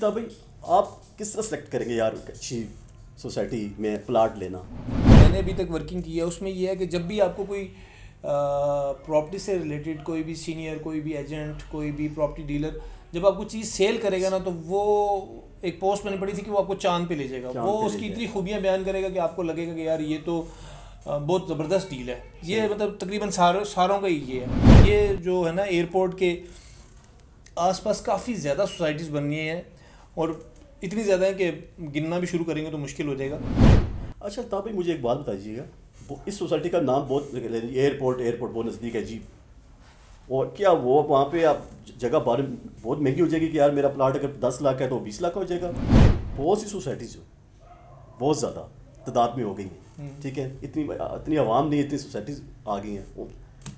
भाई आप किस तरह सेलेक्ट करेंगे यार अच्छी सोसाइटी में प्लाट लेना? मैंने अभी तक वर्किंग की है, उसमें यह है कि जब भी आपको कोई प्रॉपर्टी से रिलेटेड कोई भी सीनियर, कोई भी एजेंट, कोई भी प्रॉपर्टी डीलर जब आपको चीज़ सेल करेगा ना, तो वो एक पोस्ट मैंने पढ़ी थी कि वो आपको चांद पे ले जाएगा। वो उसकी इतनी खूबियाँ बयान करेगा कि आपको लगेगा कि यार ये तो बहुत ज़बरदस्त डील है। ये मतलब तकरीबन सारों का ही ये है। ये जो है ना, एयरपोर्ट के आसपास काफ़ी ज़्यादा सोसाइटीज़ बन गई हैं और इतनी ज़्यादा है कि गिनना भी शुरू करेंगे तो मुश्किल हो जाएगा। अच्छा तो भाई मुझे एक बात बताइएगा, इस सोसाइटी का नाम बहुत एयरपोर्ट बहुत नज़दीक है जी, और क्या वो वहाँ पे आप जगह बहुत महंगी हो जाएगी कि यार मेरा प्लाट अगर 10 लाख है तो 20 लाख हो जाएगा? बहुत सी सोसाइटीज़ बहुत ज़्यादा तादाद में हो गई हैं, ठीक है, इतनी आवाम नहीं, इतनी सोसाइटीज़ आ गई हैं,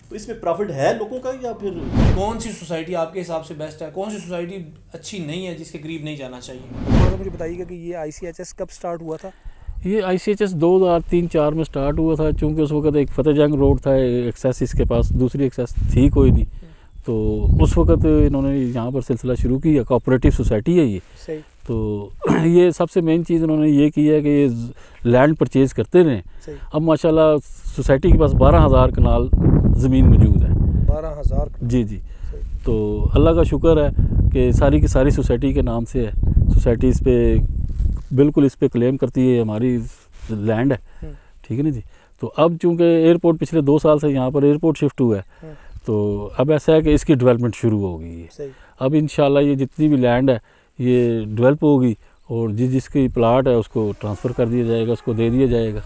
तो इसमें प्रॉफिट है लोगों का या फिर कौन सी सोसाइटी आपके हिसाब से बेस्ट है, कौन सी सोसाइटी अच्छी नहीं है जिसके करीब नहीं जाना चाहिए? थोड़ा सा मुझे बताइएगा कि ये ICHS कब स्टार्ट हुआ था? ये ICHS 2003-04 में स्टार्ट हुआ था, चूँकि उस वक्त एक फतेह जंग रोड था, एक्सेस इसके पास दूसरी एक्सेस थी कोई नहीं, तो उस वक्त इन्होंने यहाँ पर सिलसिला शुरू किया। कोऑपरेटिव सोसाइटी है ये सही। तो ये सबसे मेन चीज़ उन्होंने ये की है कि ये लैंड परचेज़ करते रहें। अब माशाल्लाह सोसाइटी के पास 12,000 कनाल ज़मीन मौजूद है। 12,000? जी जी। तो अल्लाह का शुक्र है कि सारी की सारी सोसाइटी के नाम से है। सोसाइटी इस पर बिल्कुल इस पर क्लेम करती है, हमारी लैंड है, ठीक है ना जी। तो अब चूँकि एयरपोर्ट पिछले 2 साल से यहाँ पर एयरपोर्ट शिफ्ट हुआ है, तो अब ऐसा है कि इसकी डेवलपमेंट शुरू हो गई है। अब इंशाल्लाह ये जितनी भी लैंड है ये डेवलप होगी और जिसकी प्लाट है उसको ट्रांसफ़र कर दिया जाएगा, उसको दे दिया जाएगा।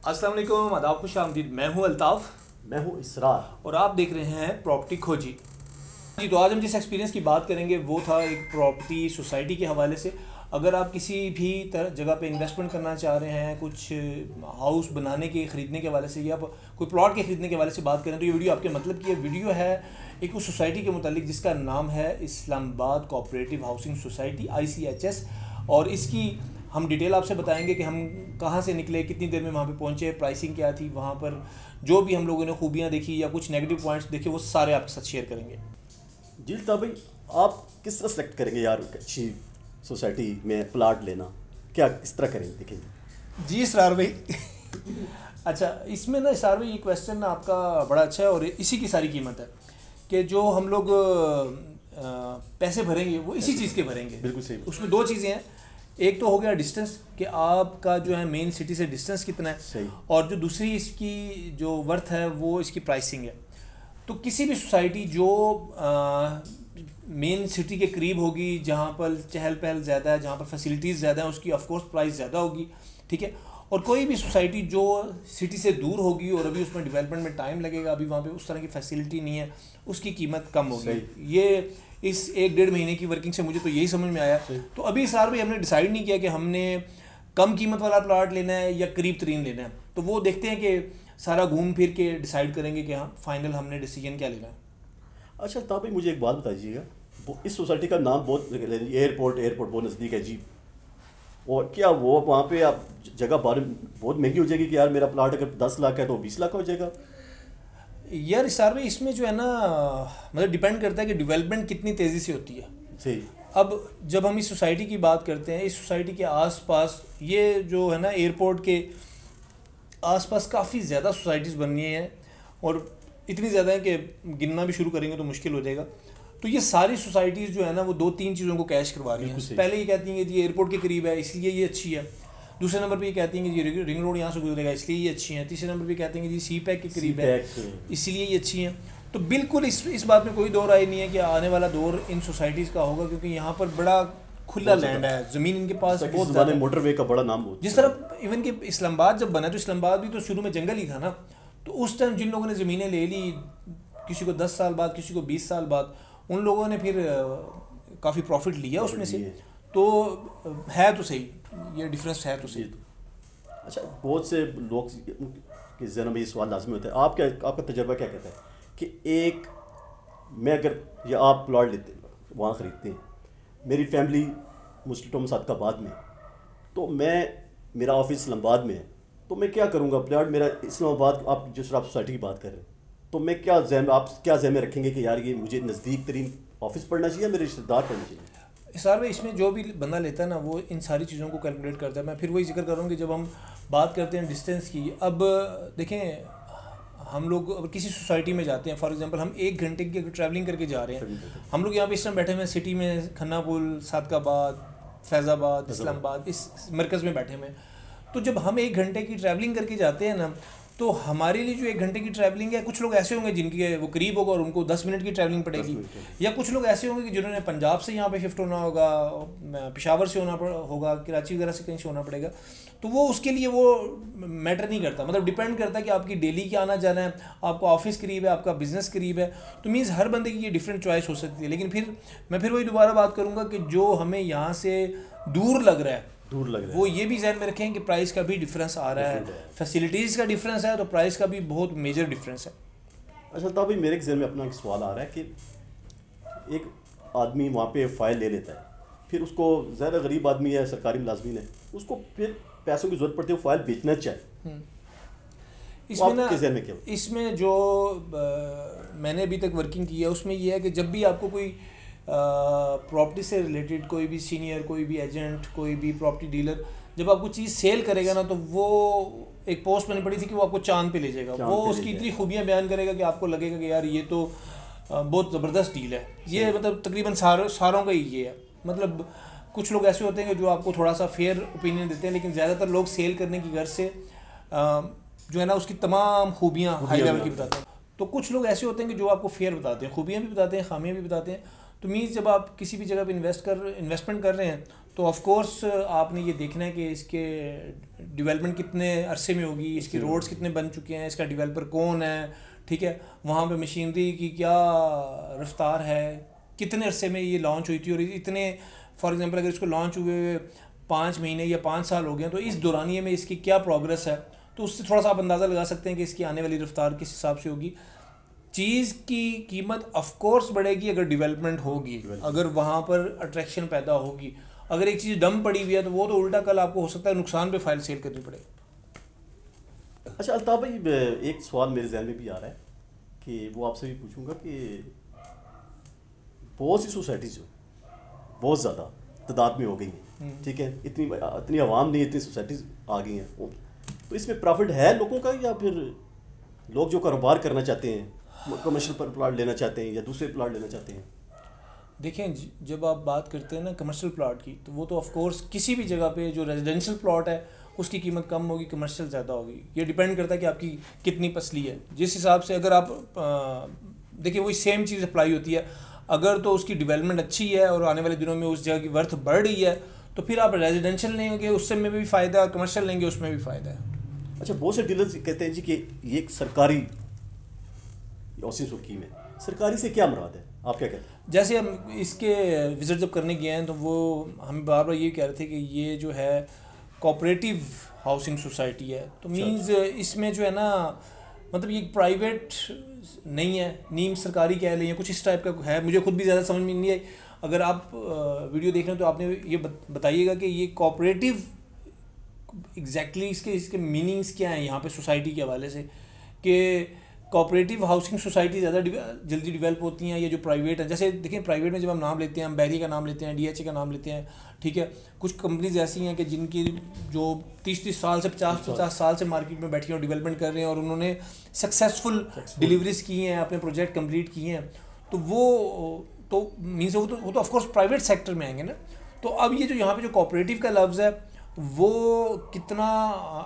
अस्सलाम वालेकुम, आदाब, खुश आमदीद। मैं हूं अल्ताफ़, मैं हूं इसरार, और आप देख रहे हैं प्रॉपर्टी खोजी जी। तो आज हम जिस एक्सपीरियंस की बात करेंगे वो था एक प्रॉपर्टी सोसाइटी के हवाले से। अगर आप किसी भी जगह पे इन्वेस्टमेंट करना चाह रहे हैं, कुछ हाउस बनाने के ख़रीदने के हवाले से या कोई प्लॉट के ख़रीदने के हवाले से बात करें, तो ये वीडियो आपके मतलब की वीडियो है एक उस सोसाइटी के मुतालिक जिसका नाम है Islamabad cooperative housing society ICHS। और इसकी हम डिटेल आपसे बताएंगे कि हम कहाँ से निकले, कितनी देर में वहाँ पे पहुँचे, प्राइसिंग क्या थी, वहाँ पर जो भी हम लोगों ने खूबियाँ देखी या कुछ नेगेटिव पॉइंट्स देखे, वो सारे आपके साथ शेयर करेंगे। जी भाई आप किस तरह सेलेक्ट करेंगे यार अच्छी सोसाइटी में प्लाट लेना, क्या किस तरह करेंगे देखेंगे? जी इसरार भाई अच्छा, इसमें ना इसरार भाई ये क्वेश्चन ना आपका बड़ा अच्छा है और इसी की सारी कीमत है कि जो हम लोग पैसे भरेंगे वो इसी चीज़ के भरेंगे। बिल्कुल सही। उसमें 2 चीज़ें हैं, एक तो हो गया डिस्टेंस कि आपका जो है मेन सिटी से डिस्टेंस कितना है, सही। और जो दूसरी इसकी जो वर्थ है वो इसकी प्राइसिंग है। तो किसी भी सोसाइटी जो मेन सिटी के करीब होगी, जहाँ पर चहल पहल ज़्यादा है, जहाँ पर फैसिलिटीज़ ज़्यादा है, उसकी ऑफकोर्स प्राइस ज़्यादा होगी, ठीक है। और कोई भी सोसाइटी जो सिटी से दूर होगी और अभी उसमें डेवलपमेंट में टाइम लगेगा, अभी वहाँ पे उस तरह की फैसिलिटी नहीं है, उसकी कीमत कम होगी। ये इस 1-1.5 महीने की वर्किंग से मुझे तो यही समझ में आया। तो अभी सार भाई हमने डिसाइड नहीं किया कि हमने कम कीमत वाला प्लाट लेना है या करीब तरीन लेना है, तो वो देखते हैं कि सारा घूम फिर के डिसाइड करेंगे कि हाँ फाइनल हमने डिसीजन क्या लेना है। अच्छा तो भाई मुझे एक बात बताइएगा, इस सोसाइटी का नाम एयरपोर्ट बहुत नज़दीक है जी, और क्या वो वहाँ पे आप जगह बहुत महंगी हो जाएगी कि यार मेरा प्लाट अगर 10 लाख है तो 20 लाख हो जाएगा? यार इसार में इसमें जो है ना, मतलब डिपेंड करता है कि डेवलपमेंट कितनी तेज़ी से होती है। सही। अब जब हम इस सोसाइटी की बात करते हैं, इस सोसाइटी के आसपास ये जो है ना, एयरपोर्ट के आसपास काफ़ी ज़्यादा सोसाइटीज़ बन गई हैं और इतनी ज़्यादा है कि गिनना भी शुरू करेंगे तो मुश्किल हो जाएगा। तो ये सारी सोसाइटीज़ जो है ना वो 2-3 चीज़ों को कैश करवा रही हैं। पहले ये कहती हैं कि ये एयरपोर्ट के करीब है इसलिए ये अच्छी है, दूसरे नंबर पे ये कहती हैं कि ये रिंग रोड यहाँ से गुजरेगा इसलिए ये अच्छी हैं, तीसरे नंबर पे कहते हैं कि जी CPEC के करीब है इसलिए ये अच्छी हैं। तो बिल्कुल इस बात में कोई दो राय नहीं है कि आने वाला दौर इन सोसाइटीज़ का होगा, क्योंकि यहाँ पर बड़ा खुला लैंड है, ज़मीन इनके पास बहुत ज़्यादा। मोटरवे का बड़ा नाम होता है। जिस तरह इवन कि इस्लामाबाद जब बना तो इस्लामाबाद भी तो शुरू में जंगल ही था ना, तो उस टाइम जिन लोगों ने ज़मीनें ले ली, किसी को 10 साल बाद, किसी को 20 साल बाद, उन लोगों ने फिर काफ़ी प्रॉफिट लिया उसमें से। तो है तो सही, ये डिफरेंस है तो सही। अच्छा, बहुत से लोग के जहन में ये सवाल लाजमी होता है, आपका तजर्बा क्या कहता है कि एक मैं अगर या आप प्लॉट लेते वहाँ ख़रीदते हैं, मेरी फैमिली मुस्लिम सादकाबाद में, तो मेरा ऑफिस इस्लामाबाद में है, तो मैं क्या करूँगा? प्लॉट मेरा इस्लामाबाद, आप जिस तरह आप सोसाइटी की बात कर रहे हैं, तो मैं आप क्या जहन में रखेंगे कि यार ये मुझे नज़दीक तरीन ऑफिस पढ़ना चाहिए, मेरे रिश्तेदार पढ़ना चाहिए? सर में इसमें जो भी बंदा लेता है ना, वो इन सारी चीज़ों को कैलकुलेट करता है। मैं फिर वही जिक्र करूँगी, जब हम बात करते हैं डिस्टेंस की, अब देखें हम लोग अब किसी सोसाइटी में जाते हैं, फॉर एग्जांपल हम 1 घंटे की अगर ट्रैवलिंग करके जा रहे हैं, हम लोग यहाँ पे इस टाइम बैठे हुए हैं सिटी में, खन्ना पुल, सादकाबाद, फैज़ाबाद, इस्लामाबाद, इस मरकज़ में बैठे हुए हैं। तो जब हम 1 घंटे की ट्रैवलिंग करके जाते हैं ना, तो हमारे लिए जो 1 घंटे की ट्रैवलिंग है, कुछ लोग ऐसे होंगे जिनकी वो करीब होगा और उनको 10 मिनट की ट्रैवलिंग पड़ेगी, या कुछ लोग ऐसे होंगे कि जिन्होंने पंजाब से यहाँ पे शिफ्ट होना होगा, पेशावर से होगा, कराची वगैरह से कहीं से होना पड़ेगा, तो वो उसके लिए वो मैटर नहीं करता। मतलब डिपेंड करता है कि आपकी डेली क्या आना जाना है, आपका ऑफिस करीब है, आपका बिजनेस करीब है, तो मीन्स हर बंदे की ये डिफरेंट चॉइस हो सकती है। लेकिन फिर मैं वही दोबारा बात करूँगा कि जो हमें यहाँ से दूर लग रहा है, वो ये भी ज़हन में रखें कि प्राइस का भी डिफरेंस आ रहा है, फैसिलिटीज़ का डिफरेंस है, तो प्राइस का भी बहुत मेजर डिफरेंस है। अच्छा, तब मेरे जहन में अपना एक सवाल आ रहा है कि एक आदमी वहाँ पे फ़ाइल ले लेता है, फिर उसको ज़्यादा गरीब आदमी है, सरकारी मुलाजमीन है, उसको फिर पैसों की ज़रूरत पड़ती है, वो फाइल बेचना चाहे, इसमें ना, जहन में क्या? इसमें जो मैंने अभी तक वर्किंग की है उसमें यह है कि जब भी आपको कोई प्रॉपर्टी से रिलेटेड कोई भी सीनियर, कोई भी एजेंट, कोई भी प्रॉपर्टी डीलर जब आपको चीज़ सेल करेगा ना, तो वो एक पोस्ट मैंने पढ़ी थी कि वो आपको चांद पे ले जाएगा, वो उसकी इतनी खूबियाँ बयान करेगा कि आपको लगेगा कि यार ये तो बहुत ज़बरदस्त डील है। ये मतलब तकरीबन सारों का ही ये है। मतलब कुछ लोग ऐसे होते हैं कि जो आपको थोड़ा सा फेयर ओपिनियन देते हैं, लेकिन ज़्यादातर लोग सेल करने की गर्ज से जो है ना उसकी तमाम खूबियाँ हाई लेवल की बताते हैं। तो कुछ लोग ऐसे होते हैं कि जो आपको फेयर बताते हैं, खूबियाँ भी बताते हैं, खामियाँ भी बताते हैं। तो मीन्स जब आप किसी भी जगह पे इन्वेस्टमेंट कर रहे हैं, तो ऑफ कोर्स आपने ये देखना है कि इसके डेवलपमेंट कितने अरसे में होगी, इसके रोड्स कितने बन चुके हैं, इसका डेवलपर कौन है, ठीक है, वहाँ पे मशीनरी की क्या रफ्तार है, कितने अरसे में ये लॉन्च हुई थी, और इतने फॉर एग्जांपल अगर इसको लॉन्च हुए 5 महीने या 5 साल हो गए, तो इस दौरानिए में इसकी क्या प्रोग्रेस है, तो उससे थोड़ा सा आप अंदाज़ा लगा सकते हैं कि इसकी आने वाली रफ्तार किस हिसाब से होगी। चीज़ की कीमत ऑफ कोर्स बढ़ेगी अगर डेवलपमेंट होगी, अगर वहाँ पर अट्रैक्शन पैदा होगी। अगर एक चीज़ डम पड़ी हुई है तो वो तो उल्टा कल आपको हो सकता है नुकसान पे फाइल सेल करनी पड़े। अच्छा अल्ताफ़ भाई, एक सवाल मेरे जहन में भी आ रहा है कि वो आपसे भी पूछूंगा कि बहुत सी सोसाइटीज़ जो बहुत ज़्यादा तादाद में हो गई हैं, ठीक है, इतनी आवाम नहीं, इतनी सोसाइटीज़ आ गई हैं, तो इसमें प्रॉफिट है लोगों का, या फिर लोग जो कारोबार करना चाहते हैं, कमर्शियल प्लाट लेना चाहते हैं या दूसरे प्लाट लेना चाहते हैं? देखें, जब आप बात करते हैं ना कमर्शियल प्लाट की, तो वो तो ऑफ कोर्स किसी भी जगह पे जो रेजिडेंशियल प्लाट है उसकी कीमत कम होगी, कमर्शियल ज़्यादा होगी। ये डिपेंड करता है कि आपकी कितनी पसली है। जिस हिसाब से अगर आप देखिए वही सेम चीज़ अप्लाई होती है, अगर तो उसकी डेवलपमेंट अच्छी है और आने वाले दिनों में उस जगह की वर्थ बढ़ रही है, तो फिर आप रेजिडेंशियल लेंगे उससे में भी फ़ायदा, कमर्शियल लेंगे उसमें भी फ़ायदा है। अच्छा, बहुत से डीलर्स कहते हैं जी कि ये एक सरकारी हाउसिंग स्कीम है, सरकारी से क्या मुराद है, आप क्या कहते हैं? जैसे हम इसके विज़िट जब करने गए हैं तो वो हम बार बार ये कह रहे थे कि ये जो है कोऑपरेटिव हाउसिंग सोसाइटी है, तो मींस इसमें जो है ना, मतलब ये प्राइवेट नहीं है, नीम सरकारी कह लें, कुछ इस टाइप का है। मुझे खुद भी ज़्यादा समझ में नहीं आई। अगर आप वीडियो देख रहे हैं तो आपने ये बताइएगा कि ये कोऑपरेटिव एग्जैक्टली इसके मीनिंग्स क्या हैं यहाँ पे सोसाइटी के हवाले से, कि कोऑपरेटिव हाउसिंग सोसाइटी ज़्यादा जल्दी डेवलप होती हैं या जो प्राइवेट है। जैसे देखिए प्राइवेट में जब हम नाम लेते हैं, हम बैरी का नाम लेते हैं, DHA का नाम लेते हैं, ठीक है, कुछ कंपनीज ऐसी हैं कि जिनकी जो 30-30 साल से 50-50 साल से मार्केट में बैठी हैं और डेवलपमेंट कर रहे हैं और उन्होंने सक्सेसफुल डिलीवरीज की हैं, अपने प्रोजेक्ट कंप्लीट किए हैं, तो वो तो मीन्स वो तो ऑफकोर्स प्राइवेट सेक्टर में आएंगे ना। तो अब ये जो यहाँ पे जो कोऑपरेटिव का लफ्ज़ है वो कितना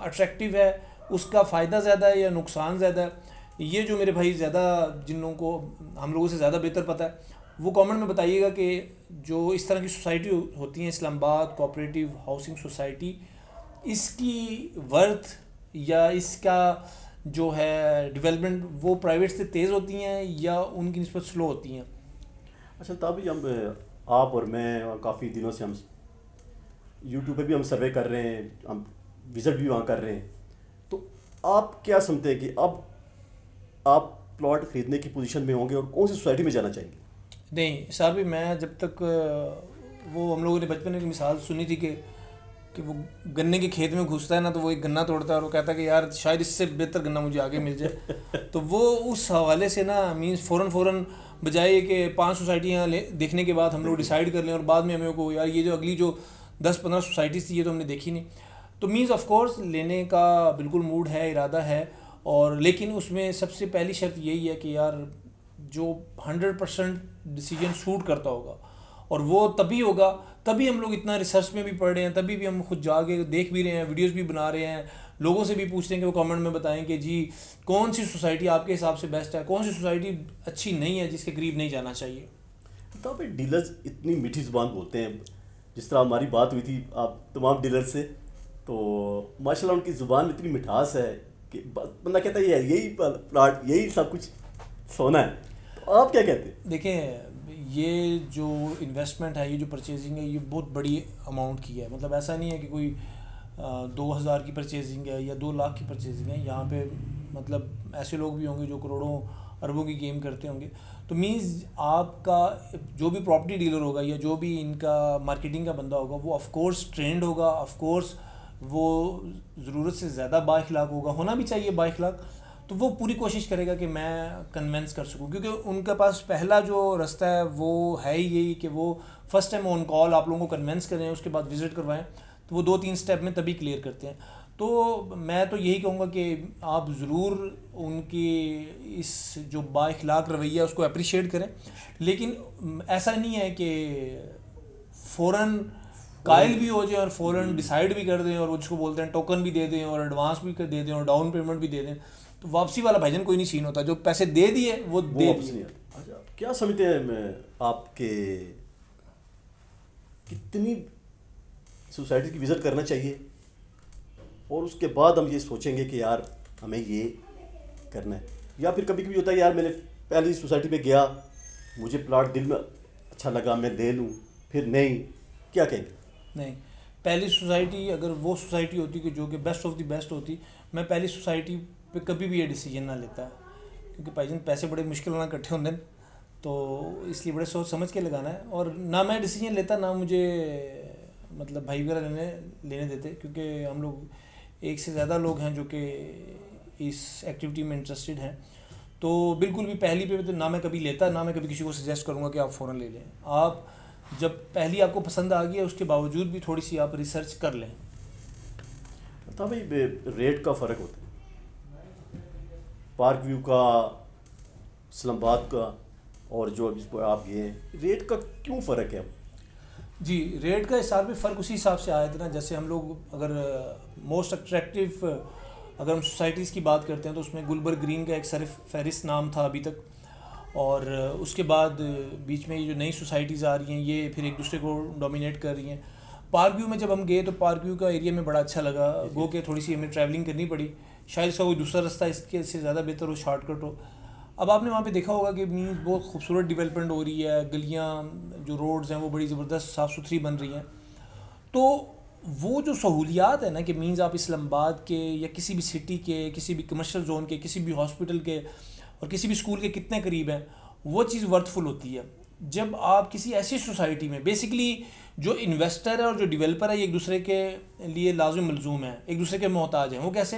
अट्रैक्टिव है, उसका फ़ायदा ज़्यादा है या नुकसान ज़्यादा है, ये जो मेरे भाई ज़्यादा जिन लोगों को हम लोगों से ज़्यादा बेहतर पता है वो कमेंट में बताइएगा कि जो इस तरह की सोसाइटी होती हैं इस्लामाबाद कोऑपरेटिव हाउसिंग सोसाइटी, इसकी वर्थ या इसका जो है डेवलपमेंट वो प्राइवेट से तेज़ होती हैं या उनकी निस्बत स्लो होती हैं। अच्छा तभी हम आप और मैं और काफ़ी दिनों से हम यूट्यूब पे भी हम सर्वे कर रहे हैं, हम विज़िट भी वहाँ कर रहे हैं, तो आप क्या समझते हैं कि अब आप प्लॉट ख़रीदने की पोजीशन में होंगे और कौन सी सोसाइटी में जाना चाहेंगे? नहीं सर भी मैं जब तक वो हम लोगों ने बचपन में एक मिसाल सुनी थी कि वो गन्ने के खेत में घुसता है ना, तो वो एक गन्ना तोड़ता है और वो कहता है कि यार शायद इससे बेहतर गन्ना मुझे आगे मिल जाए। तो वो उस हवाले से ना मीन्स फ़ौरन बजाय कि 5 सोसाइटियाँ देखने के बाद हम लोग डिसाइड कर लें और बाद में हमें को यार ये जो अगली जो 10-15 सोसाइटीज़ थी ये तो हमने देखी नहीं, तो मीन्स ऑफ कोर्स लेने का बिल्कुल मूड है, इरादा है। और लेकिन उसमें सबसे पहली शर्त यही है कि यार जो 100% डिसीजन सूट करता होगा, और वो तभी होगा, तभी हम लोग इतना रिसर्च में भी पढ़ रहे हैं, तभी भी हम खुद जाके देख भी रहे हैं, वीडियोस भी बना रहे हैं, लोगों से भी पूछते हैं कि वो कमेंट में बताएं कि जी कौन सी सोसाइटी आपके हिसाब से बेस्ट है, कौन सी सोसाइटी अच्छी नहीं है जिसके करीब नहीं जाना चाहिए। तो भाई डीलर्स इतनी मीठी ज़ुबान बोलते हैं, जिस तरह हमारी बात हुई थी आप तमाम डीलर से, तो माशाल्लाह उनकी ज़ुबान में इतनी मिठास है कि बंदा कहता है यही प्लाट यही सब कुछ सोना है। तो आप क्या कहते हैं? देखें ये जो इन्वेस्टमेंट है, ये जो परचेजिंग है, ये बहुत बड़ी अमाउंट की है। मतलब ऐसा नहीं है कि कोई 2000 की परचेजिंग है या 2 लाख की परचेजिंग है। यहाँ पे मतलब ऐसे लोग भी होंगे जो करोड़ों अरबों की गेम करते होंगे। तो मीन्स आपका जो भी प्रॉपर्टी डीलर होगा या जो भी इनका मार्केटिंग का बंदा होगा, वो ऑफकोर्स ट्रेंड होगा, ऑफकोर्स वो ज़रूरत से ज़्यादा बाइखलाक होगा, होना भी चाहिए बाइखलाक। तो वो पूरी कोशिश करेगा कि मैं कन्वेंस कर सकूं, क्योंकि उनके पास पहला जो रास्ता है वो है ही यही कि वो फर्स्ट टाइम ऑन कॉल आप लोगों को कन्वेंस करें, उसके बाद विज़िट करवाएं। तो वो 2-3 स्टेप में तभी क्लियर करते हैं। तो मैं तो यही कहूँगा कि आप ज़रूर उनकी इस जो बाइखलाक रवैया उसको अप्रिशिएट करें, लेकिन ऐसा नहीं है कि फ़ौरन कायल भी हो जाए और फ़ौरन डिसाइड भी कर दें और उसको बोलते हैं टोकन भी दे दें और एडवांस भी दे दें और डाउन पेमेंट भी दे दें। तो वापसी वाला भाईजान कोई नहीं सीन होता, जो पैसे दे दिए वो दे दिए। अच्छा क्या समझते हैं आपके कितनी सोसाइटी की विज़िट करना चाहिए और उसके बाद हम ये सोचेंगे कि यार हमें ये करना है, या फिर कभी कभी होता है यार मैंने पहली सोसाइटी में गया, मुझे प्लाट दिल में अच्छा लगा, मैं ले लूँ, फिर नहीं, क्या कहेंगे? नहीं, पहली सोसाइटी अगर वो सोसाइटी होती कि जो कि बेस्ट ऑफ द बेस्ट होती, मैं पहली सोसाइटी पे कभी भी ये डिसीजन ना लेता, क्योंकि भाईजान पैसे बड़े मुश्किल ना इकट्ठे होंगे, तो इसलिए बड़े सोच समझ के लगाना है। और ना मैं डिसीजन लेता, ना मुझे मतलब भाई वगैरह लेने देते, क्योंकि हम लोग एक से ज़्यादा लोग हैं जो कि इस एक्टिविटी में इंटरेस्टेड हैं। तो बिल्कुल भी पहली पे तो ना मैं कभी लेता, ना मैं कभी किसी को सजेस्ट करूँगा कि आप फ़ौरन ले लें। आप जब पहली आपको पसंद आ गई है उसके बावजूद भी थोड़ी सी आप रिसर्च कर लें। तो भाई रेट का फ़र्क होता है पार्क व्यू का, इस्लामाबाद का, और जो आप गए रेट का क्यों फ़र्क है? जी, रेट का हिसाब में फ़र्क उसी हिसाब से आया था ना, जैसे हम लोग अगर मोस्ट अट्रैक्टिव अगर हम सोसाइटीज़ की बात करते हैं तो उसमें गुलबर्ग ग्रीन का एक सर फहरिस्त नाम था अभी तक, और उसके बाद बीच में ये जो नई सोसाइटीज़ आ रही हैं ये फिर एक दूसरे को डोमिनेट कर रही हैं। पार्क व्यू में जब हम गए तो पार्क व्यू का एरिया में बड़ा अच्छा लगा, गो के थोड़ी सी हमें ट्रैवलिंग करनी पड़ी, शायद इसका कोई दूसरा रास्ता इसके से ज़्यादा बेहतर हो, शॉर्टकट हो। अब आपने वहाँ पे देखा होगा कि मीन्स बहुत खूबसूरत डेवलपमेंट हो रही है, गलियाँ जो रोड्स हैं वो बड़ी ज़बरदस्त साफ़ सुथरी बन रही हैं। तो वो जो सहूलियात है ना कि मीन्स आप इस्लामाबाद के या किसी भी सिटी के, किसी भी कमर्शियल जोन के, किसी भी हॉस्पिटल के और किसी भी स्कूल के कितने करीब हैं, वो चीज़ वर्थफुल होती है। जब आप किसी ऐसी सोसाइटी में बेसिकली जो इन्वेस्टर है और जो डेवलपर है ये एक दूसरे के लिए लाज़िम मलज़ूम है, एक दूसरे के मोहताज हैं। वो कैसे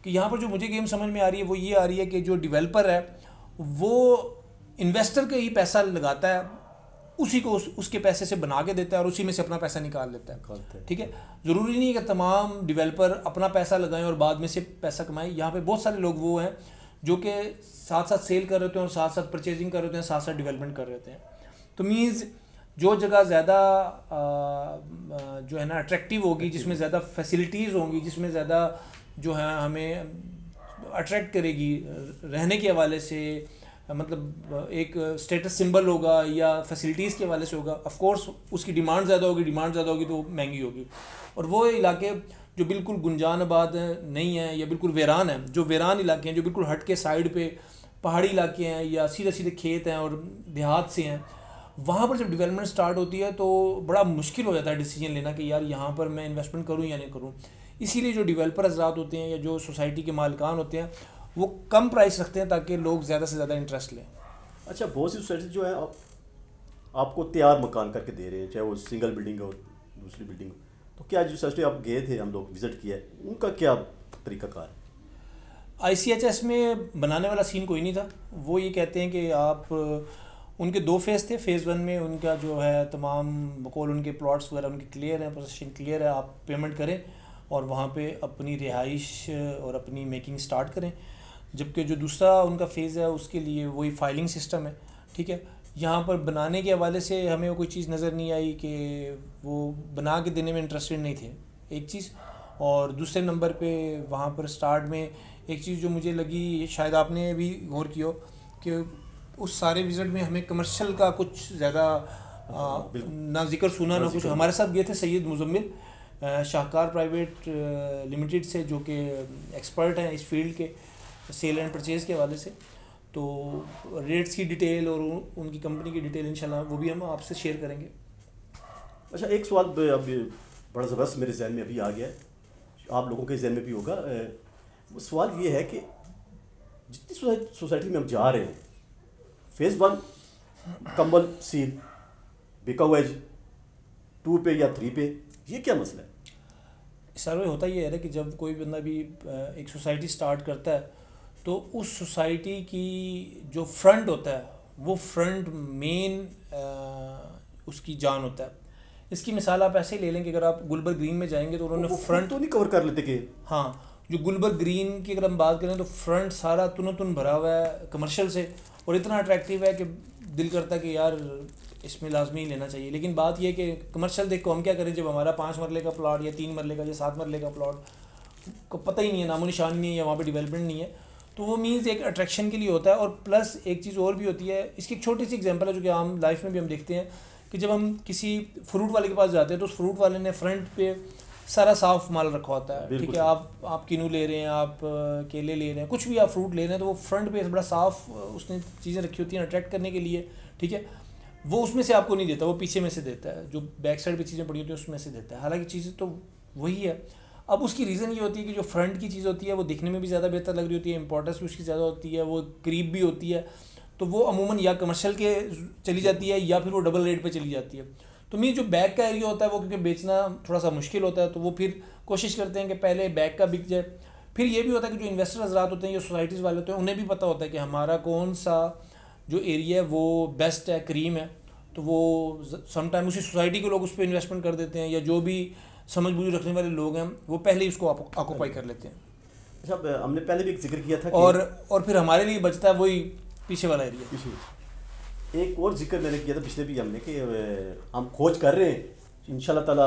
कि यहाँ पर जो मुझे गेम समझ में आ रही है वो ये आ रही है कि जो डेवलपर है वो इन्वेस्टर का ही पैसा लगाता है, उसी को उसके पैसे से बना के देता है और उसी में से अपना पैसा निकाल लेता है। ठीक है, ज़रूरी नहीं है कि तमाम डेवलपर अपना पैसा लगाएं और बाद में से पैसा कमाएं। यहाँ पे बहुत सारे लोग वो हैं जो कि साथ साथ सेल कर रहे होते हैं और साथ साथ परचेजिंग कर रहे होते हैं, साथ साथ डेवलपमेंट कर रहे होते हैं। तो मीन्स जो जगह ज़्यादा जो है ना अट्रैक्टिव होगी, जिसमें ज़्यादा फैसिलिटीज़ होंगी, जिसमें ज़्यादा जो है हमें अट्रैक्ट करेगी रहने के हवाले से, मतलब एक स्टेटस सिंबल होगा या फैसिलिटीज़ के हवाले से होगा, ऑफ कोर्स उसकी डिमांड ज़्यादा होगी तो महंगी होगी। और वो इलाके जो बिल्कुल गुंजान आबाद नहीं है या बिल्कुल वीरान है, जो वीरान इलाके हैं, जो बिल्कुल हट के साइड पे पहाड़ी इलाके हैं या सीधे सीधे खेत हैं और देहात से हैं, वहाँ पर जब डेवलपमेंट स्टार्ट होती है तो बड़ा मुश्किल हो जाता है डिसीजन लेना कि यार यहाँ पर मैं इन्वेस्टमेंट करूँ या नहीं करूँ। इसीलिए जो डेवलपर हज़रात होते हैं या जो सोसाइटी के मालिकान होते हैं वो कम प्राइस रखते हैं ताकि लोग ज़्यादा से ज़्यादा इंटरेस्ट लें। अच्छा, बहुत सी सोसाइटी जो है आपको तैयार मकान करके दे रहे हैं, चाहे वो सिंगल बिल्डिंग हो दूसरी बिल्डिंग हो, तो क्या जो सोसाइटी आप गए थे, हम लोग विज़िट किया है, उनका क्या तरीक़ाकार है? ICHS में बनाने वाला सीन कोई नहीं था। वो ये कहते हैं कि आप, उनके 2 फेज़ थे। फ़ेज़ 1 में उनका जो है तमाम बकौल उनके प्लॉट्स वगैरह उनके क्लियर हैं, पोजीशन क्लियर है, आप पेमेंट करें और वहाँ पे अपनी रिहाइश और अपनी मेकिंग स्टार्ट करें। जबकि जो दूसरा उनका फ़ेज़ है उसके लिए वही फाइलिंग सिस्टम है, ठीक है। यहाँ पर बनाने के हवाले से हमें वो कोई चीज़ नज़र नहीं आई कि वो बना के देने में इंटरेस्टेड नहीं थे, एक चीज़। और दूसरे नंबर पे वहाँ पर स्टार्ट में एक चीज़ जो मुझे लगी, शायद आपने भी गौर किया हो, कि उस सारे विज़िट में हमें कमर्शियल का कुछ ज़्यादा ना जिक्र सुना ना कुछ। हमारे साथ गए थे सैयद मुजम्मिल शाहकार प्राइवेट लिमिटेड से, जो कि एक्सपर्ट हैं इस फील्ड के सेल एंड परचेज़ के हवाले से। तो रेट्स की डिटेल और उनकी कंपनी की डिटेल इंशाल्लाह वो भी हम आपसे शेयर करेंगे। अच्छा, एक सवाल अब बड़ा ज़बरदस्त मेरे जहन में अभी आ गया है, आप लोगों के जहन में भी होगा। वो सवाल ये है कि जितनी सोसाइटी में हम जा रहे हैं, फ़ेज़ 1 कम्बल सील बिका हुआ है 2 पे या 3 पे, ये क्या मसला है? सर होता ये है ना कि जब कोई बंदा भी एक सोसाइटी स्टार्ट करता है तो उस सोसाइटी की जो फ्रंट होता है वो फ्रंट मेन उसकी जान होता है। इसकी मिसाल आप ऐसे ही ले लें कि अगर आप गुलबर्ग ग्रीन में जाएंगे तो उन्होंने फ्रंट तो नहीं कवर कर लेते कि हाँ, जो गुलबर्ग ग्रीन की अगर हम बात करें तो फ्रंट सारा तुन भरा हुआ है कमर्शियल से और इतना अट्रैक्टिव है कि दिल करता है कि यार इसमें लाजमी लेना चाहिए। लेकिन बात यह है कि कमर्शियल देख को हम क्या करें, जब हमारा 5 मरले का प्लॉट या 3 मरले का या 7 मरले का प्लॉट को पता ही नहीं है, नामो निशान नहीं है या वहाँ पे डेवलपमेंट नहीं है, तो वो मीन्स एक अट्रैक्शन के लिए होता है। और प्लस एक चीज़ और भी होती है, इसकी एक छोटी सी एग्जांपल है जो कि आम लाइफ में भी हम देखते हैं कि जब हम किसी फ्रूट वाले के पास जाते हैं तो उस फ्रूट वाले ने फ्रंट पे सारा साफ माल रखा होता है, ठीक है। आप किनू ले रहे हैं, आप केले ले रहे हैं, कुछ भी आप फ्रूट ले रहे हैं, तो वो फ्रंट पे बड़ा साफ उसने चीज़ें रखी होती हैं अट्रैक्ट करने के लिए, ठीक है। वो उसमें से आपको नहीं देता, वो पीछे में से देता है, जो बैक साइड पे चीज़ें पड़ी होती हैं उसमें से देता है। हालांकि चीज़ें तो वही है। अब उसकी रीज़न ये होती है कि जो फ्रंट की चीज़ होती है वो दिखने में भी ज़्यादा बेहतर लग रही होती है, इंपॉर्टेंस भी उसकी ज़्यादा होती है, वो करीब भी होती है, तो वो अमूमन या कमर्शियल के चली जाती है या फिर वो डबल रेट पे चली जाती है। तो मीन जो बैक का एरिया होता है वो क्योंकि बेचना थोड़ा सा मुश्किल होता है, तो वो फिर कोशिश करते हैं कि पहले बैक का बिक जाए। फिर ये भी होता है कि जो इन्वेस्टर हज़रात होते हैं या सोसाइटीज़ वाले होते हैं उन्हें भी पता होता है कि हमारा कौन सा जो एरिया है वो बेस्ट है, करीम है, तो वो समटाइम उसी सोसाइटी के लोग उस पर इन्वेस्टमेंट कर देते हैं या जो भी समझ बूझ रखने वाले लोग हैं वो पहले ही उसको ऑक्यूपाई कर लेते हैं। अच्छा, हमने पहले भी एक जिक्र किया था और फिर हमारे लिए बचता है वही पीछे वाला एरिया। एक और जिक्र मैंने किया था पिछले भी हमने कि हम खोज कर रहे हैं इंशाल्लाह ताला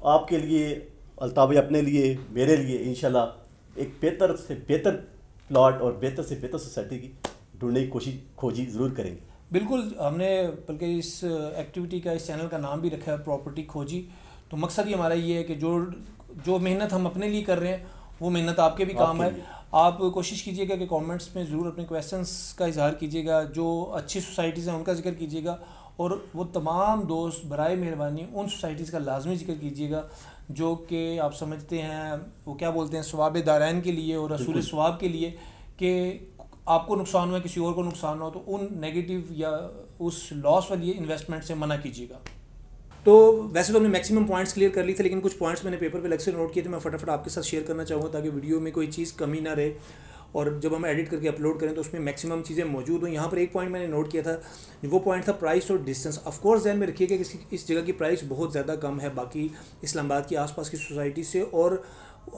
आपके लिए, अल्ताफ़ भाई अपने लिए, मेरे लिए इंशाल्लाह एक बेहतर से बेहतर प्लॉट और बेहतर से बेहतर सोसाइटी की ढूंढने की कोशिश खोजी ज़रूर करेंगे। बिल्कुल, हमने बल्कि इस एक्टिविटी का, इस चैनल का नाम भी रखा है प्रॉपर्टी खोजी। तो मकसद ही हमारा ये है कि जो मेहनत हम अपने लिए कर रहे हैं वो मेहनत आपके भी काम है। आप कोशिश कीजिएगा कि कमेंट्स में ज़रूर अपने क्वेश्चंस का इजहार कीजिएगा, जो अच्छी सोसाइटीज़ हैं उनका जिक्र कीजिएगा और वो तमाम दोस्त बराए मेहरबानी उन सोसाइटीज़ का लाजमी जिक्र कीजिएगा जो कि आप समझते हैं वो क्या बोलते हैं सवाब दारैन के लिए और रसूल सवाब के लिए, कि आपको नुकसान हुआ, किसी और को नुकसान हो, तो उन नेगेटिव या उस लॉस वाली इन्वेस्टमेंट से मना कीजिएगा। तो वैसे तो हमने मैक्सिमम पॉइंट्स क्लियर कर ली थे, लेकिन कुछ पॉइंट्स मैंने पेपर पे अलग से नोट किए थे, मैं फटाफट आपके साथ शेयर करना चाहूँगा ताकि वीडियो में कोई चीज़ कमी ना रहे और जब हम एडिट करके अपलोड करें तो उसमें मैक्सिमम चीज़ें मौजूद हों। यहाँ पर एक पॉइंट मैंने नोट किया था, वो पॉइंट था प्राइस और डिस्टेंस। ऑफकोर्स ध्यान में रखिएगा कि इस जगह की प्राइस बहुत ज़्यादा कम है बाकी इस्लामाबाद की आसपास की सोसाइटी से, और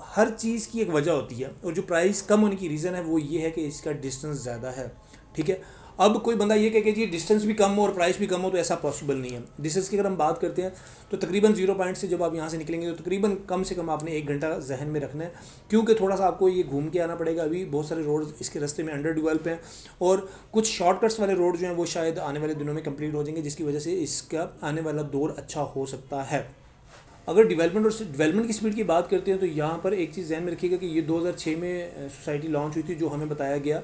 हर चीज़ की एक वजह होती है, और जो प्राइस कम होने की रीज़न है वो ये है कि इसका डिस्टेंस ज़्यादा है, ठीक है। अब कोई बंदा ये कहे कि जी डिस्टेंस भी कम हो और प्राइस भी कम हो, तो ऐसा पॉसिबल नहीं है। डिस्टेंस की अगर हम बात करते हैं तो तकरीबन 0 पॉइंट से जब आप यहाँ से निकलेंगे तो तकरीबन कम से कम आपने 1 घंटा जहन में रखना है, क्योंकि थोड़ा सा आपको ये घूम के आना पड़ेगा। अभी बहुत सारे रोड इसके रास्ते में अंडर डेवलप हैं और कुछ शॉर्टकट्स वाले रोड जो हैं वो शायद आने वाले दिनों में कंप्लीट हो जाएंगे, जिसकी वजह से इसका आने वाला दौर अच्छा हो सकता है। अगर डेवलपमेंट की स्पीड की बात करते हैं तो यहाँ पर एक चीज़ ध्यान में रखिएगा कि ये 2006 में सोसाइटी लॉन्च हुई थी, जो हमें बताया गया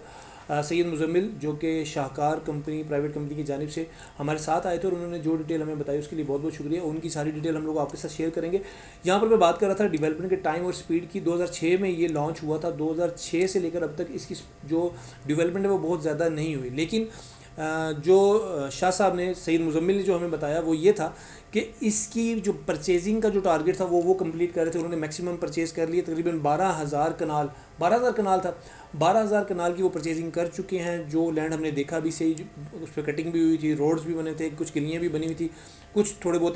सैयद मुजम्मिल जो कि शाहकार कंपनी प्राइवेट कंपनी की जानिब से हमारे साथ आए थे, और उन्होंने जो डिटेल हमें बताई उसके लिए बहुत बहुत शुक्रिया। उनकी सारी डिटेल हम लोग आपके साथ शेयर करेंगे। यहाँ पर मैं बात कर रहा था डेवलपमेंट के टाइम और स्पीड की। 2006 में ये लॉन्च हुआ था, 2006 से लेकर अब तक इसकी जो डेवलपमेंट है वो बहुत ज़्यादा नहीं हुई, लेकिन जो शाह साहब ने सैयद मुजम्मिल ने जो हमें बताया वो ये था कि इसकी जो परचेजिंग का जो टारगेट था वो कंप्लीट कर रहे थे। उन्होंने मैक्सिमम परचेज़ कर लिए, तकरीबन 12,000 कनाल था, 12,000 कनाल की वो परचेजिंग कर चुके हैं। जो लैंड हमने देखा भी सही, उस पर कटिंग भी हुई थी, रोड्स भी बने थे, कुछ गलियाँ भी बनी हुई थी, कुछ थोड़े बहुत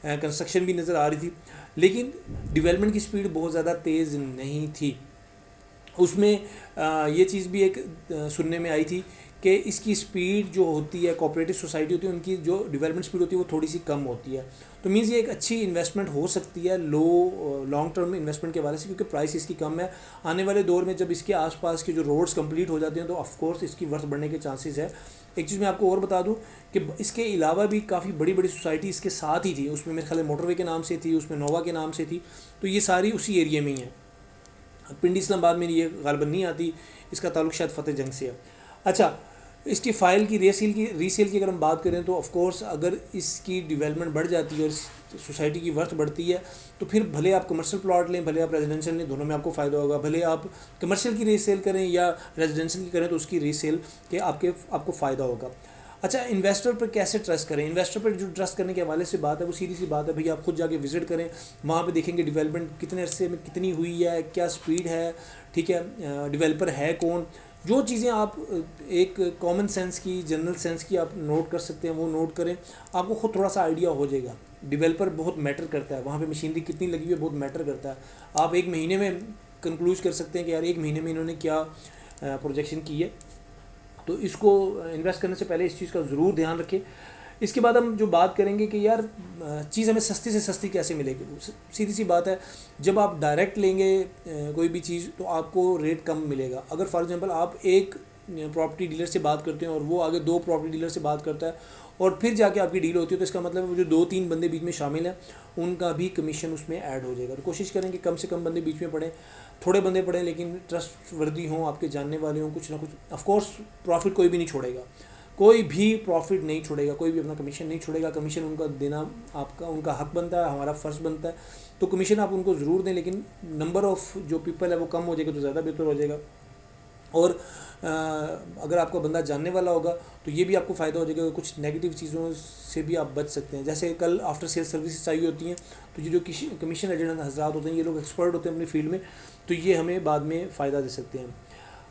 कंस्ट्रक्शन भी नज़र आ रही थी, लेकिन डेवलपमेंट की स्पीड बहुत ज़्यादा तेज़ नहीं थी। उसमें ये चीज़ भी एक सुनने में आई थी कि इसकी स्पीड जो होती है, कोऑपरेटिव सोसाइटी होती है उनकी जो डेवलपमेंट स्पीड होती है वो थोड़ी सी कम होती है। तो मीन्स ये एक अच्छी इन्वेस्टमेंट हो सकती है लॉन्ग टर्म इन्वेस्टमेंट के हवाले से, क्योंकि प्राइस इसकी कम है। आने वाले दौर में जब इसके आसपास के जो रोड्स कंप्लीट हो जाते हैं तो ऑफकोर्स इसकी वर्थ बढ़ने के चांसेस है। एक चीज़ मैं आपको और बता दूं कि इसके अलावा भी काफ़ी बड़ी बड़ी सोसाइटी इसके साथ ही थी। उसमें मेरे ख्याल मोटरवे के नाम से थी, उसमें नोवा के नाम से थी, तो ये सारी उसी एरिया में ही है। पिंडी इस्लामाबाद में ये गालिबन नहीं आती, इसका ताल्लुक शायद फतेह जंग से है। अच्छा, इसकी फ़ाइल की रीसेल की अगर हम बात करें तो ऑफ कोर्स अगर इसकी डेवलपमेंट बढ़ जाती है और सोसाइटी की वर्थ बढ़ती है तो फिर भले आप कमर्शियल प्लॉट लें, भले आप रेजिडेंशियल लें, दोनों में आपको फ़ायदा होगा। भले आप कमर्शियल की रीसेल करें या रेजिडेंशियल की करें तो उसकी रीसेल के आपको फ़ायदा होगा। अच्छा, इन्वेस्टर पर कैसे ट्रस्ट करें? इन्वेस्टर पर जो ट्रस्ट करने के हवाले से बात है वो सीधी सी बात है, भैया आप खुद जाके विज़िट करें, वहाँ पे देखेंगे डेवलपमेंट कितने अरसे में कितनी हुई है, क्या स्पीड है, ठीक है, डेवलपर है कौन। जो चीज़ें आप एक कॉमन सेंस की, जनरल सेंस की आप नोट कर सकते हैं वो नोट करें, आपको खुद थोड़ा सा आइडिया हो जाएगा। डेवलपर बहुत मैटर करता है, वहाँ पे मशीनरी कितनी लगी हुई है बहुत मैटर करता है। आप 1 महीने में कंक्लूज कर सकते हैं कि यार 1 महीने में इन्होंने क्या प्रोजेक्शन की है। तो इसको इन्वेस्ट करने से पहले इस चीज़ का ज़रूर ध्यान रखें। इसके बाद हम जो बात करेंगे कि यार चीज़ हमें सस्ती से सस्ती कैसे मिलेगी। सीधी सी बात है, जब आप डायरेक्ट लेंगे कोई भी चीज़ तो आपको रेट कम मिलेगा। अगर फॉर एग्जांपल आप एक प्रॉपर्टी डीलर से बात करते हैं और वो आगे 2 प्रॉपर्टी डीलर से बात करता है और फिर जाके आपकी डील होती है, तो इसका मतलब है जो 2-3 बंदे बीच में शामिल हैं उनका भी कमीशन उसमें ऐड हो जाएगा। तो कोशिश करें कि कम से कम बंदे बीच में पड़ें, थोड़े बंदे पड़ें लेकिन ट्रस्ट वर्दी हों, आपके जानने वाले हों, कुछ ना कुछ। ऑफकोर्स प्रॉफिट कोई भी नहीं छोड़ेगा, कोई भी प्रॉफिट नहीं छोड़ेगा, कोई भी अपना कमीशन नहीं छोड़ेगा। कमीशन उनका देना आपका उनका हक बनता है, हमारा फ़र्ज़ बनता है, तो कमीशन आप उनको ज़रूर दें, लेकिन नंबर ऑफ़ जो पीपल है वो कम हो जाएगा तो ज़्यादा बेहतर हो जाएगा। और अगर आपका बंदा जानने वाला होगा तो ये भी आपको फ़ायदा हो जाएगा, कुछ नेगेटिव चीज़ों से भी आप बच सकते हैं। जैसे कल आफ्टर सेल सर्विसेज चाहिए होती हैं तो ये जो कमीशन एजेंट हज़रात होते हैं, ये लोग एक्सपर्ट होते हैं अपनी फील्ड में, तो ये हमें बाद में फ़ायदा दे सकते हैं।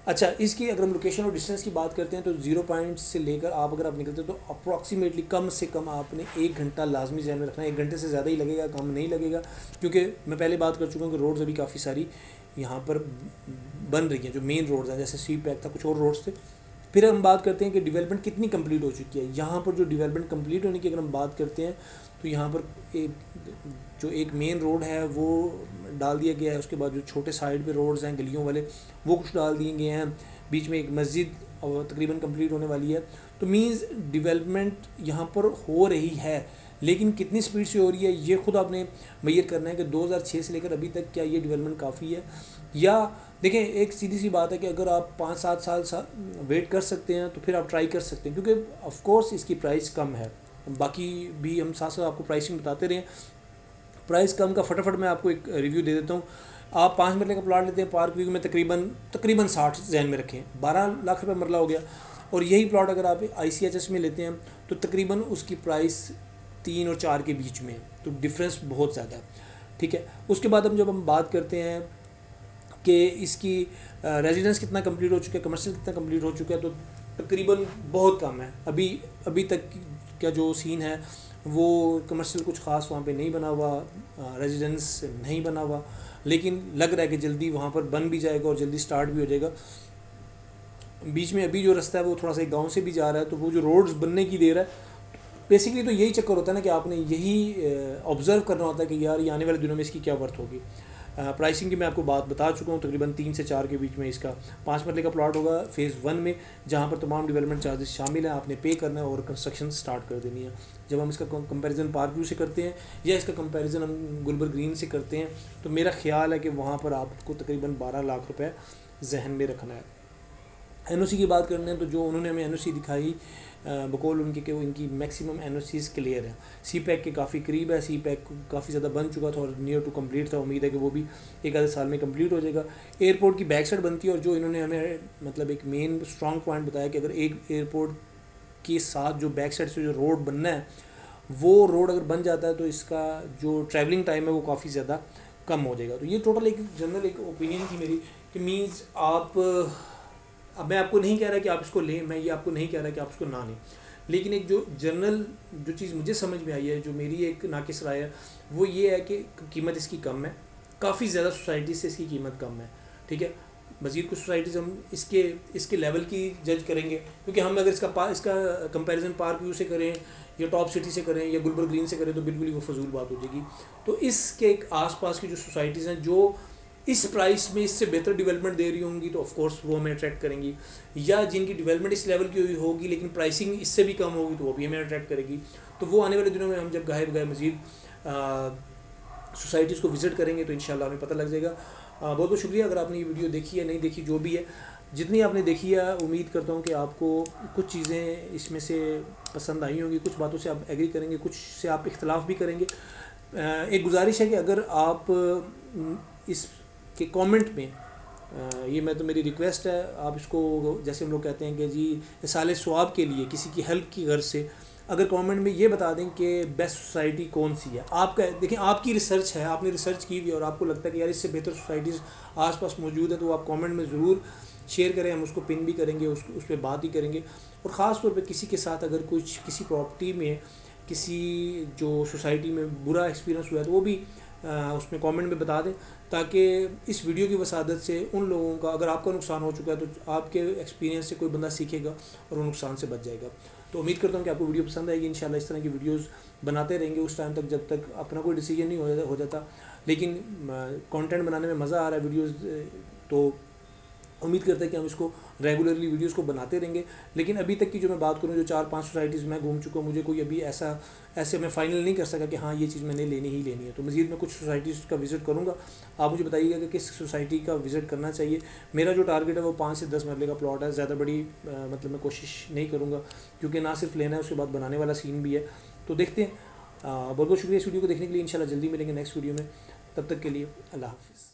अच्छा, इसकी अगर हम लोकेशन और डिस्टेंस की बात करते हैं तो 0 पॉइंट से लेकर अगर आप निकलते हैं तो अप्रॉक्सीमेटली कम से कम आपने 1 घंटा लाजमी ध्यान में रखना है। 1 घंटे से ज़्यादा ही लगेगा, कम नहीं लगेगा, क्योंकि मैं पहले बात कर चुका हूँ कि रोड्स अभी काफ़ी सारी यहाँ पर बन रही हैं। जो मेन रोड्स हैं जैसे सी पैक था, कुछ और रोड्स थे। फिर हम बात करते हैं कि डेवलपमेंट कितनी कंप्लीट हो चुकी है। यहाँ पर जो डेवलपमेंट कंप्लीट होने की अगर हम बात करते हैं तो यहाँ पर जो एक मेन रोड है वो डाल दिया गया है, उसके बाद जो छोटे साइड पे रोड्स हैं गलियों वाले वो कुछ डाल दिए गए हैं, बीच में एक मस्जिद और तकरीबन कंप्लीट होने वाली है। तो मीन्स डेवलपमेंट यहाँ पर हो रही है, लेकिन कितनी स्पीड से हो रही है ये खुद आपने मेजर करना है कि 2006 से लेकर अभी तक क्या ये डेवलपमेंट काफ़ी है। या देखें, एक सीधी सी बात है कि अगर आप 5-7 साल वेट कर सकते हैं तो फिर आप ट्राई कर सकते हैं, क्योंकि ऑफकोर्स इसकी प्राइस कम है। बाकी भी हम साथ साथ आपको प्राइसिंग बताते रहें। प्राइस कम का फटाफट मैं आपको एक रिव्यू दे देता हूँ। आप 5 मरले का प्लाट लेते हैं पार्क व्यू में, तकरीबन 60 जहन में रखें, 12 लाख रुपये मरला हो गया। और यही प्लाट अगर आप ICHS में लेते हैं तो तकरीबन उसकी प्राइस 3 और 4 के बीच में है, तो डिफरेंस बहुत ज़्यादा है, ठीक है। उसके बाद जब हम बात करते हैं कि इसकी रेजिडेंस कितना कंप्लीट हो चुका है, कमर्शियल कितना कंप्लीट हो चुका है, तो तकरीबन बहुत कम है। अभी तक का जो सीन है वो कमर्शियल कुछ ख़ास वहाँ पे नहीं बना हुआ, रेजिडेंस नहीं बना हुआ, लेकिन लग रहा है कि जल्दी वहाँ पर बन भी जाएगा और जल्दी स्टार्ट भी हो जाएगा। बीच में अभी जो रास्ता है वो थोड़ा सा एक गाँव से भी जा रहा है, तो वो जो रोड्स बनने की देर है, बेसिकली तो यही चक्कर होता है ना कि आपने यही ऑब्ज़र्व करना होता है कि यार ये आने वाले दिनों में इसकी क्या वर्थ होगी। प्राइसिंग की मैं आपको बात बता चुका हूँ, तकरीबन 3 से 4 के बीच में इसका 5 मरले का प्लॉट होगा फ़ेज़ 1 में, जहाँ पर तमाम डेवलपमेंट चार्जेस शामिल हैं, आपने पे करना है और कंस्ट्रक्शन स्टार्ट कर देनी है। जब हम इसका कंपैरिजन पार्क व्यू से करते हैं या इसका कंपैरिजन हम गुलबर्ग ग्रीन से करते हैं, तो मेरा ख्याल है कि वहाँ पर आपको तकरीबन 12 लाख रुपये जहन में रखना है। एनओसी की बात करते हैं तो जो उन्होंने हमें एनओसी दिखाई बकौल उनके कि वो इनकी मैक्सिमम एनओसीज़ क्लियर है, सी पैक के काफ़ी करीब है, सी पैक काफ़ी ज़्यादा बन चुका था और नियर टू कंप्लीट था। उम्मीद है कि वो भी एक आधे साल में कंप्लीट हो जाएगा। एयरपोर्ट की बैक साइड बनती है और जो इन्होंने हमें मतलब एक मेन स्ट्रॉन्ग पॉइंट बताया कि अगर एक एयरपोर्ट के साथ जो बैक साइड से जो रोड बनना है, वो रोड अगर बन जाता है तो इसका जो ट्रैवलिंग टाइम है वो काफ़ी ज़्यादा कम हो जाएगा। तो ये टोटल एक जनरल एक ओपिनियन थी मेरी कि मीन्स आप, अब मैं आपको नहीं कह रहा कि आप इसको लें, मैं ये आपको नहीं कह रहा कि आप इसको ना लें, लेकिन एक जो जनरल जो चीज़ मुझे समझ में आई है, जो मेरी एक नाकिस राय है, वो ये है कि कीमत इसकी कम है, काफ़ी ज़्यादा सोसाइटी से इसकी कीमत कम है। ठीक है, मज़ीद कुछ सोसाइटीज़ हम इसके लेवल की जज करेंगे, क्योंकि हम अगर इसका कंपैरिजन पार्क व्यू से करें या टॉप सिटी से करें या गुलबर्ग ग्रीन से करें तो बिल्कुल ही वो फजूल बात हो जाएगी। तो इसके आसपास की जो सोसाइटीज़ हैं जो इस प्राइस में इससे बेहतर डेवलपमेंट दे रही होंगी तो ऑफ कोर्स वो हमें अट्रैक्ट करेंगी, या जिनकी डेवलपमेंट इस लेवल की हुई होगी लेकिन प्राइसिंग इससे भी कम होगी तो वो भी हमें अट्रैक्ट करेगी। तो वो आने वाले दिनों में हम जब गाहे बगाहे मज़ीद सोसाइटीज़ को विज़िट करेंगे तो इंशाल्लाह हमें पता लग जाएगा। बहुत बहुत शुक्रिया अगर आपने ये वीडियो देखी है, नहीं देखी, जो भी है, जितनी आपने देखी है उम्मीद करता हूँ कि आपको कुछ चीज़ें इसमें से पसंद आई होंगी, कुछ बातों से आप एग्री करेंगे, कुछ से आप इख्तलाफ भी करेंगे। एक गुजारिश है कि अगर आप इस के कमेंट में ये मैं तो मेरी रिक्वेस्ट है, आप इसको जैसे हम लोग कहते हैं कि जी साले स्वाब के लिए किसी की हेल्प की गर्ज से अगर कमेंट में ये बता दें कि बेस्ट सोसाइटी कौन सी है। आपका देखें, आपकी रिसर्च है, आपने रिसर्च की हुई और आपको लगता है कि यार इससे बेहतर सोसाइटीज़ आसपास मौजूद है, तो आप कमेंट में ज़रूर शेयर करें, हम उसको पिन भी करेंगे, उस पर बात ही करेंगे। और ख़ास तौर पे किसी के साथ अगर कुछ किसी प्रॉपर्टी में किसी जो सोसाइटी में बुरा एक्सपीरियंस हुआ है तो वो भी उसमें कमेंट में बता दें, ताकि इस वीडियो की वसादत से उन लोगों का, अगर आपका नुकसान हो चुका है तो आपके एक्सपीरियंस से कोई बंदा सीखेगा और वो नुकसान से बच जाएगा। तो उम्मीद करता हूँ कि आपको वीडियो पसंद आएगी। इंशाल्लाह इस तरह की वीडियोस बनाते रहेंगे उस टाइम तक जब तक अपना कोई डिसीजन नहीं हो जाता, लेकिन कंटेंट बनाने में मज़ा आ रहा है वीडियोस, तो उम्मीद करते हैं कि हम इसको रेगुलरली वीडियोस को बनाते रहेंगे। लेकिन अभी तक की जो मैं बात करूँ, जो 4-5 सोसाइटीज़ मैं घूम चुका हूँ, मुझे कोई अभी ऐसे मैं फाइनल नहीं कर सका कि हाँ ये चीज़ मैंने लेनी ही लेनी है। तो मज़ीद मैं कुछ सोसाइटीज़ का विज़िट करूँगा, आप मुझे बताइएगा कि किस सोसाइटी का विज़िट करना चाहिए। मेरा जो टारगेट है वो 5 से 10 मरले का प्लॉट है, ज़्यादा बड़ी मतलब मैं कोशिश नहीं करूँगा, क्योंकि ना सिर्फ लेना है, उसके बाद बनाने वाला सीन भी है। तो देखते हैं। बहुत बहुत शुक्रिया इस वीडियो को देखने के लिए। इंशाल्लाह जल्दी मिलेंगे नेक्स्ट वीडियो में, तब तक के लिए अल्लाह हाफ़िज़।